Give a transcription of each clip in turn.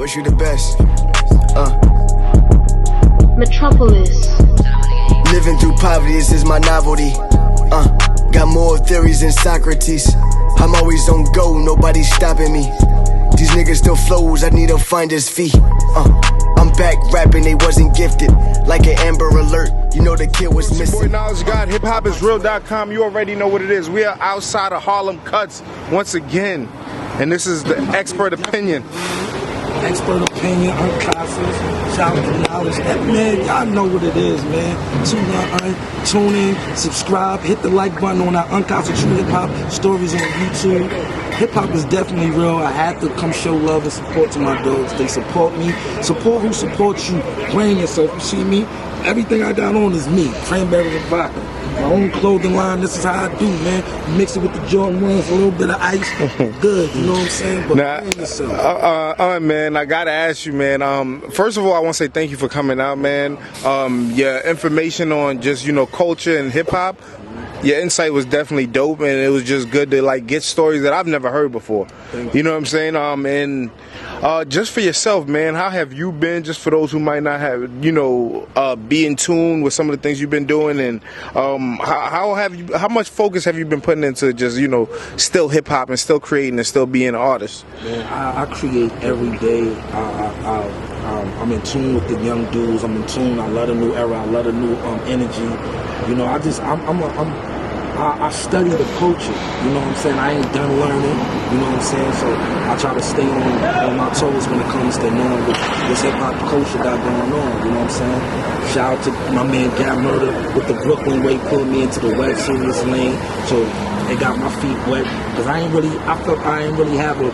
wish you the best. Metropolis. Living through poverty, this is my novelty. Got more theories than Socrates. I'm always on go, nobody's stopping me. These niggas still flows, I need a finder's fee. I'm back rapping, they wasn't gifted. Like an Amber Alert, you know the kid was missing. Boy, Knowledge God, hiphopisreal.com. You already know what it is. We are outside of Harlem Cuts once again. And this is the expert opinion. Expert opinion on Kasa. Shout out to Knowledge. Man, y'all know what it is, man. Tune in, subscribe, hit the like button on our Unconstituted Hip Hop stories on YouTube. Hip hop is definitely real. I had to come show love and support to my dogs. They support me. Support who supports you. Brand yourself. You see me? Everything I got on is me. Cranberry and vodka. My own clothing line. This is how I do, man. You mix it with the Jordan 1s, a little bit of ice. Good, you know what I'm saying? But brand yourself. Man, I gotta ask you, man. First of all, I want to say thank you for coming out, man. Your information on just, culture and hip hop. Your insight was definitely dope, and it was just good to get stories that I've never heard before. You know what I'm saying? And just for yourself, man, how have you been? Just for those who might not have, be in tune with some of the things you've been doing, and how much focus have you been putting into just still hip hop and still creating and still being an artist? Man, I create every day. I'm in tune with the young dudes. I'm in tune. I love the new era. I love the new energy. I study the culture, you know what I'm saying? I ain't done learning, you know what I'm saying? So I try to stay on my toes when it comes to knowing what this hip-hop culture got going on, you know what I'm saying? Shout out to my man Got Murder with the Brooklyn way, pulling me into the wet serious lane, so it got my feet wet, because I felt I ain't really have a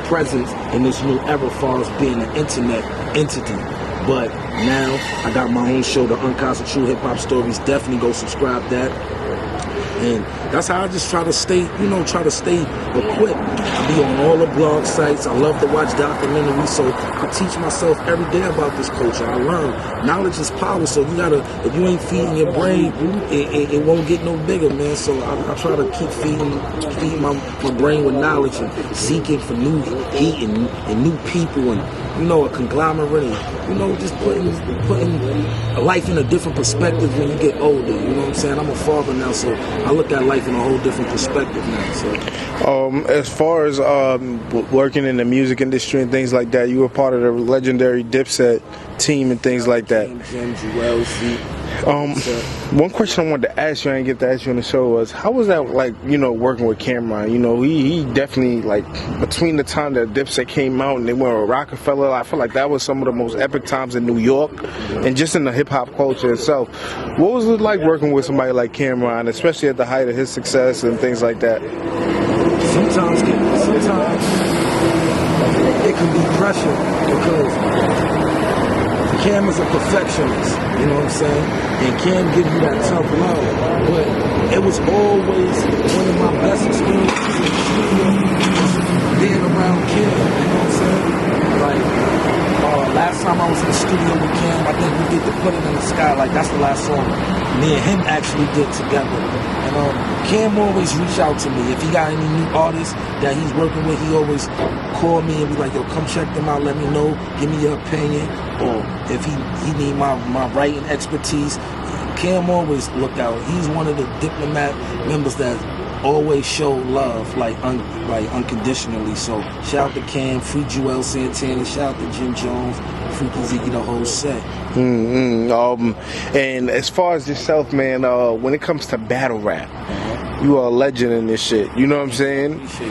presence in this new era as far as being an internet entity. But now I got my own show, the Unconstituted Hip Hop Stories. Definitely go subscribe that. And that's how I just try to stay equipped. I be on all the blog sites. I love to watch documentaries, so I teach myself every day about this culture. I learn. Knowledge is power, so if you ain't feeding your brain, it won't get no bigger, man. So I try to keep feeding my brain with knowledge and seeking for new heat and new people and a conglomerate, just putting life in a different perspective when you get older, you know what I'm saying? I'm a father now, so I look at life in a whole different perspective now, so. As far as working in the music industry and things like that, you were part of the legendary Dipset team and things like that. One question I wanted to ask you, I didn't get to ask you on the show, was how was that working with Cameron? He definitely, between the time that Dipset came out and they went with Rockefeller, I feel like that was some of the most epic times in New York and just in the hip hop culture itself. What was it like working with somebody like Cameron, especially at the height of his success and things like that? Sometimes it can be pressure because Cam is a perfectionist, you know what I'm saying? And Cam give you that tough love. But it was always one of my best experiences in the studio, being around Cam, you know what I'm saying? Last time I was in the studio with Cam, I think we did the Put It in the Sky, that's the last song me and him actually did together. And Cam always reach out to me. If he got any new artists that he's working with, he always call me and be like, yo, come check them out, let me know, give me your opinion. Or if he need my writing expertise, Cam always look out. He's one of the diplomat members that always show love, unconditionally. So shout out to Cam, free Joel Santana, shout out to Jim Jones, Freaky Ziggy, the whole set. And as far as yourself, man, when it comes to battle rap, you are a legend in this shit. You know what I'm saying? Appreciate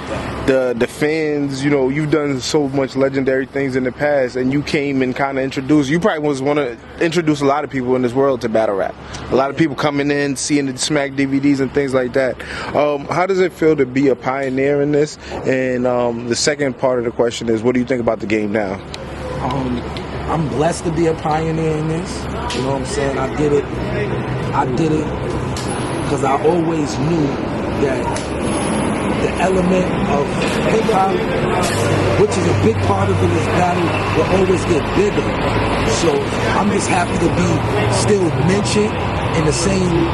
that. The fans, you've done so much legendary things in the past, and you came and kind of introduced. You probably want to introduce a lot of people in this world to battle rap. A lot of people coming in, seeing the Smack DVDs and things like that. How does it feel to be a pioneer in this? And the second part of the question is, what do you think about the game now? I'm blessed to be a pioneer in this. You know what I'm saying? I did it because I always knew that the element of hip-hop, which is a big part of it, is battle, will always get bigger. So I'm just happy to be still mentioned in the same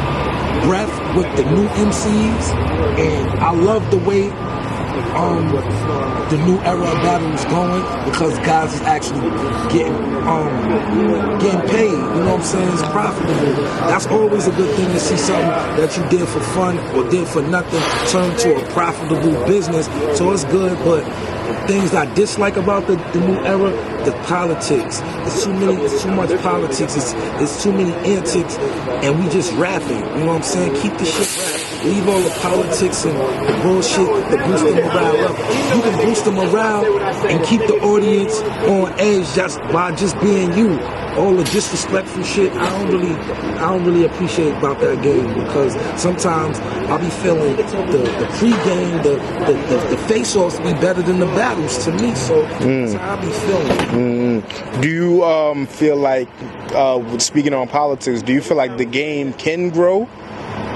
breath with the new MCs, and I love the way the new era of battle is going, because guys is actually getting paid. You know what I'm saying? It's profitable. That's always a good thing to see something that you did for fun or did for nothing turn to a profitable business. So it's good, but things I dislike about the new era, the politics. It's too much politics. It's too many antics, and we just rapping. You know what I'm saying? Keep the shit rap. Leave all the politics and the bullshit to boost the morale up. You can boost the morale and keep the audience on edge just by just being you. All the disrespectful shit, I don't really appreciate about that game, because sometimes I'll be feeling the pre-game, the face-offs be better than the battles to me. So that's how I be feeling. Do you feel like, speaking on politics, do you feel like the game can grow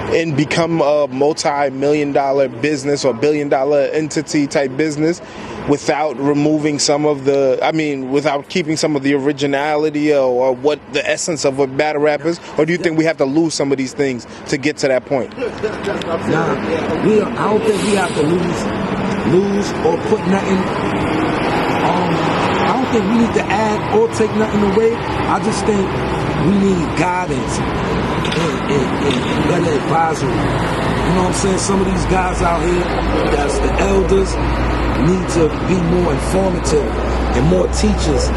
and become a multi-million-dollar business or billion-dollar entity type business without removing some of without keeping some of the originality or what the essence of a battle rap is? Or do you think we have to lose some of these things to get to that point? Nah, I don't think we have to lose or put nothing. I don't think we need to add or take nothing away. I just think we need guidance and better advisory. You know what I'm saying? Some of these guys out here, that's the elders, need to be more informative and more teachers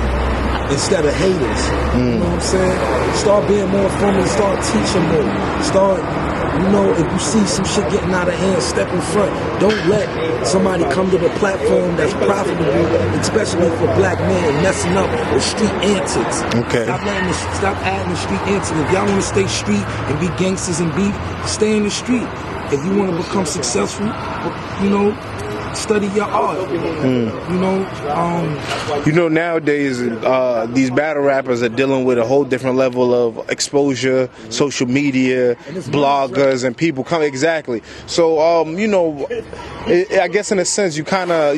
instead of haters. You know what I'm saying? Start being more informative, start teaching more. Start, if you see some shit getting out of hand, step in front. Don't let somebody come to the platform that's profitable, especially for black men, messing up with street antics. Okay. Stop adding the street antics. If y'all want to stay street and be gangsters and beef, stay in the street. If you want to become successful, study your art. Nowadays these battle rappers are dealing with a whole different level of exposure, social media, bloggers, and people come exactly. So I guess in a sense you kind of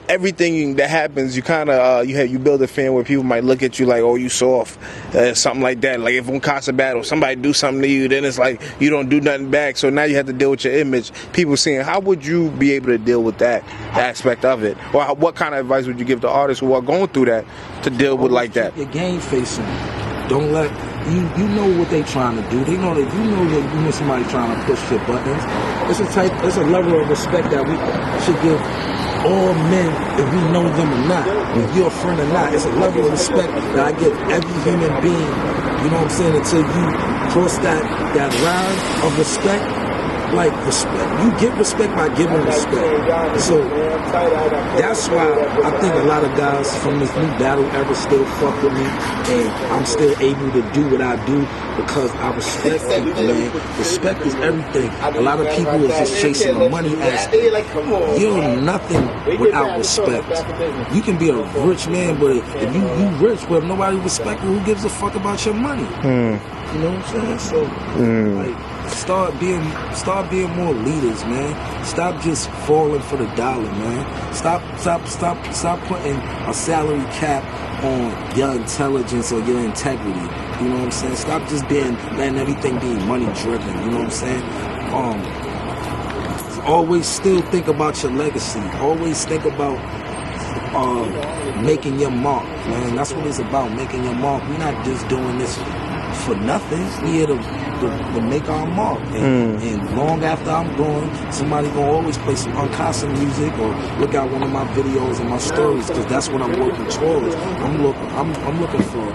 everything that happens, you kind of you build a fan where people might look at you like, oh, you soft, something like that. Like if on Kasa battle somebody do something to you, then it's like you don't do nothing back, so now you have to deal with your image. People saying, how would you be able to deal with that aspect of it, or what kind of advice would you give to artists who are going through that to deal with like that? Your game facing. Don't let you know what they trying to do. They know that you know somebody trying to push your buttons. It's a level of respect that we should give all men, if we know them or not, if you're a friend or not. It's a level of respect that I give every human being. You know what I'm saying? Until you cross that line of respect. Like respect, you get respect by giving respect. So that's why I think a lot of guys from this new battle ever still fuck with me, and I'm still able to do what I do because I respect people, man. Respect is everything. A lot of people is just chasing the money aspect. You're nothing without respect. You can be a rich man, but if you rich, but if nobody respect you, who gives a fuck about your money? You know what I'm saying? So start being more leaders, man. Stop just falling for the dollar, man. Stop putting a salary cap on your intelligence or your integrity. You know what I'm saying? Stop just letting everything be money driven. You know what I'm saying? Always still think about your legacy. Always think about making your mark, man. That's what it's about, making your mark. We're not just doing this for nothing. We here to make our mark. And long after I'm gone, somebody gonna always play some Kasa music or look at one of my videos and my stories, because that's what I'm working towards. I'm looking for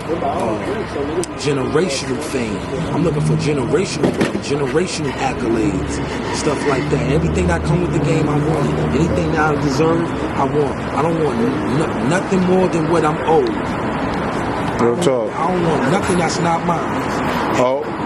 generational fame. I'm looking for generational accolades, stuff like that. Everything that come with the game, I want it. Anything that I deserve, I want. I don't want nothing more than what I'm owed. Real talk. I don't want nothing that's not mine.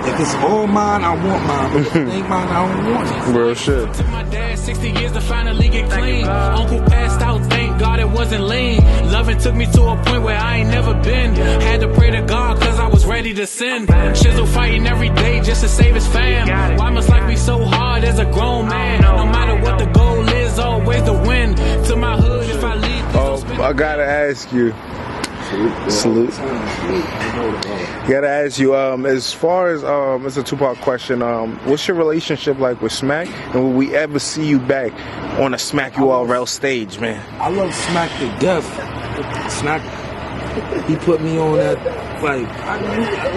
If it's all mine, I want mine. But if it ain't mine, I don't want it. Real shit. Took my dad 60 years to finally get clean. Uncle passed out, thank God it wasn't lean. Loving took me to a point where I ain't never been. Had to pray to God cause I was ready to sin. Shizzle fighting every day just to save his fam. Why must life be so hard as a grown man? No matter what the goal is, always the win. To my hood, if I leave, I gotta ask you, Salute. Gotta ask you, as far as it's a two-part question. What's your relationship like with Smack, and will we ever see you back on a Smack URL stage, man? I love Smack to death. Smack, he put me on that. Like,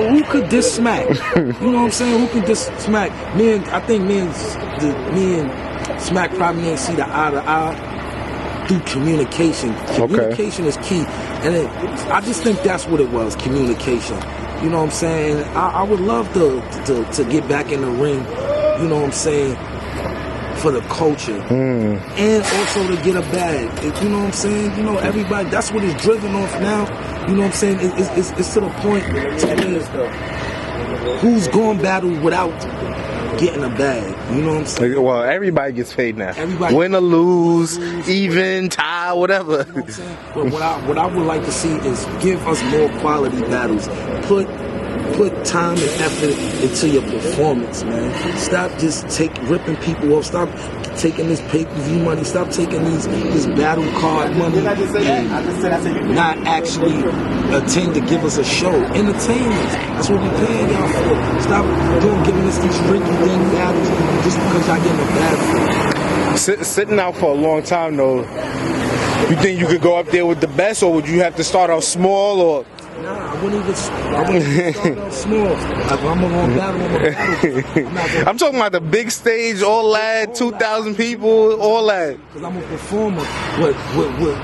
who could diss Smack? You know what I'm saying? Who could diss Smack? I think me and Smack probably didn't see the eye to eye through communication. Communication is key, and I just think that's what it was. Communication. You know what I'm saying? I would love to get back in the ring. You know what I'm saying? For the culture, and also to get a bag. You know what I'm saying? You know, everybody. That's what it's driven off now. You know what I'm saying? It's to the point to where who's going battle without getting a bag. You know what I'm saying? Well, everybody gets paid now. Everybody, win or lose, even, tie, whatever. You know what I'm saying? But what I would like to see is give us more quality battles. Put time and effort into your performance, man. Stop just ripping people off. Stop taking this pay-per-view money. Stop taking this battle card money and not actually attend to give us a show. Entertainment. That's what we're paying y'all for. Stop giving us these rinky-dink battles just because y'all getting a bag for it. Sitting out for a long time, though, you think you could go up there with the best, or would you have to start out small, or... Nah, I wouldn't even start out small. If I'm gonna battle, I'm talking about the big stage, all that, 2,000 people, all that. Because I'm a performer. What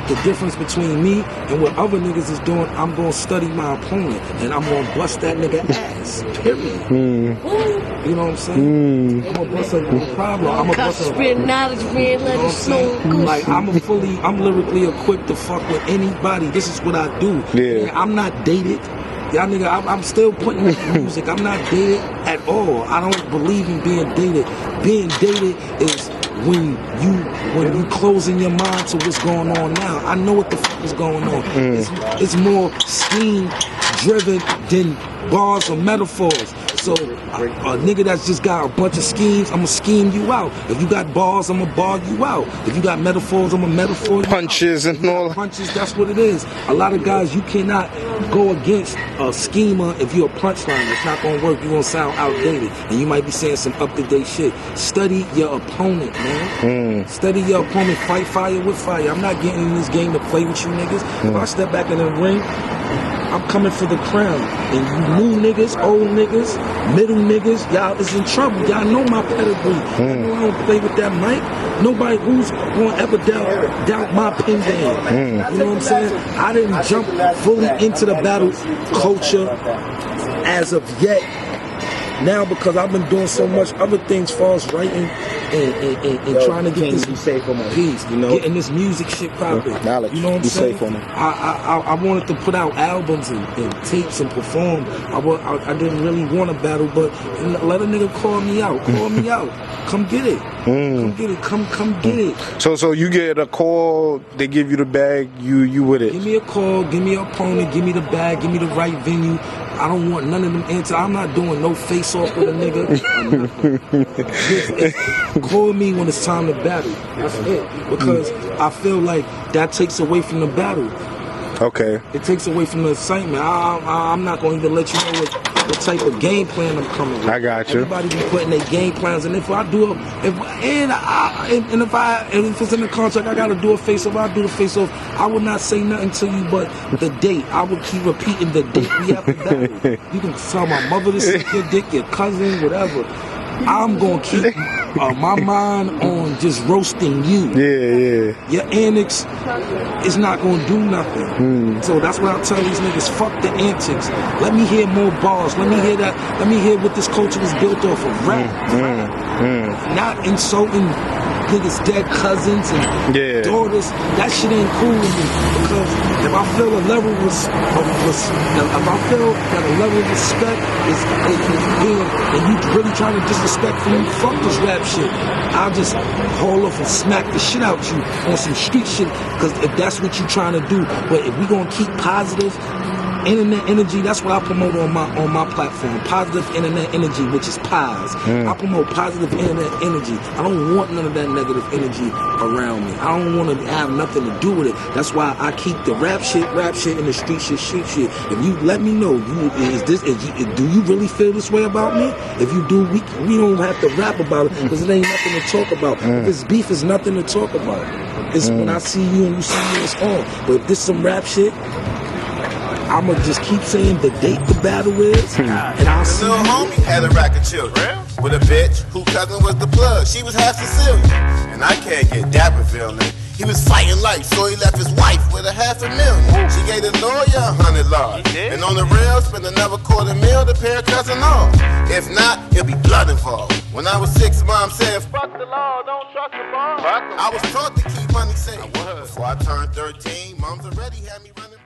the difference between me and what other niggas is doing, I'm gonna study my opponent and I'm gonna bust that nigga ass. Period. You know what I'm saying? I'm gonna bust a problem. I'm gonna bust a knowledge, man. Let it slow. Like I'm lyrically equipped to fuck with anybody. This is what I do. Yeah. I'm not dated. Y'all nigga, I'm still putting out music. I'm not dated at all. I don't believe in being dated. Being dated is when you closing your mind to what's going on now. I know what the fuck is going on. It's more scheme driven than bars or metaphors. So a nigga that's just got a bunch of schemes, I'ma scheme you out. If you got bars, I'ma bar you out. If you got metaphors, I'ma metaphor you punches out. And all. Punches, that's what it is. A lot of guys, you cannot go against a schemer if you're a punchline. It's not gonna work. You're gonna sound outdated, and you might be saying some up-to-date shit. Study your opponent, man. Study your opponent. Fight fire with fire. I'm not getting in this game to play with you niggas. If I step back in the ring, I'm coming for the crown. And you new niggas, old niggas, middle niggas, y'all is in trouble. Y'all know my pedigree. I know I don't play with that mic. Nobody who's gonna ever doubt my pin game. You know what I'm saying? I didn't jump fully into the battle culture as of yet. Now because I've been doing so much other things, far as writing and trying to get this piece, getting this music shit popping. Knowledge. You know what I'm saying? Safe on me. I wanted to put out albums and tapes and perform. I didn't really want to battle, but let a nigga call me out. Call me out. Come get it. Come get it. Come get it. So you get a call, they give you the bag, you with it. Give me a call, give me an opponent, give me the bag, give me the right venue. I don't want none of them answers. I'm not doing no face off with a nigga. Call me when it's time to battle. That's it. Because I feel like that takes away from the battle. Okay. It takes away from the excitement. I'm not going to even let you know what type of game plan I'm coming with. I got you. Everybody be putting their game plans, and if I do if it's in the contract, I got to do a face off. I'll do the face off. I will not say nothing to you, but the date. I will keep repeating the date we have to battle. You can tell my mother to suck your dick, your cousin, whatever. I'm gonna keep my mind on just roasting you. Yeah. Your antics is not gonna do nothing. So that's what I tell these niggas. Fuck the antics. Let me hear more bars. Let me hear that. Let me hear what this culture was built off of. Rap. Not insulting niggas' dead cousins and daughters. That shit ain't cool with me. Because if I feel a level of respect is being, and you really trying to disrespect me, fuck this rap shit. I'll just haul off and smack the shit out you on some street shit. Because if that's what you trying to do, but if we gonna keep positive internet energy, that's what I promote on my platform. Positive internet energy, which is PIS. I promote positive internet energy. I don't want none of that negative energy around me. I don't want to have nothing to do with it. That's why I keep the rap shit, and the street shit. If you let me know, do you really feel this way about me? If you do, we don't have to rap about it because it ain't nothing to talk about. If it's beef, it's nothing to talk about. It's when I see you and you see me, it's on. But if this some rap shit, I'ma just keep saying the date the battle is, and I'll see. Little homie had a rack of children with a bitch whose cousin was the plug. She was half Sicilian, and I can't get dapper feeling. He was fighting life, so he left his wife with $500,000. She gave the lawyer $100 large, and on the rail spent another $250,000 to pay her cousin off. If not, he'll be blood involved. When I was 6, Mom said, "Fuck the law, don't trust the law." I was taught to keep money safe. Before I turned 13, Mom's already had me running.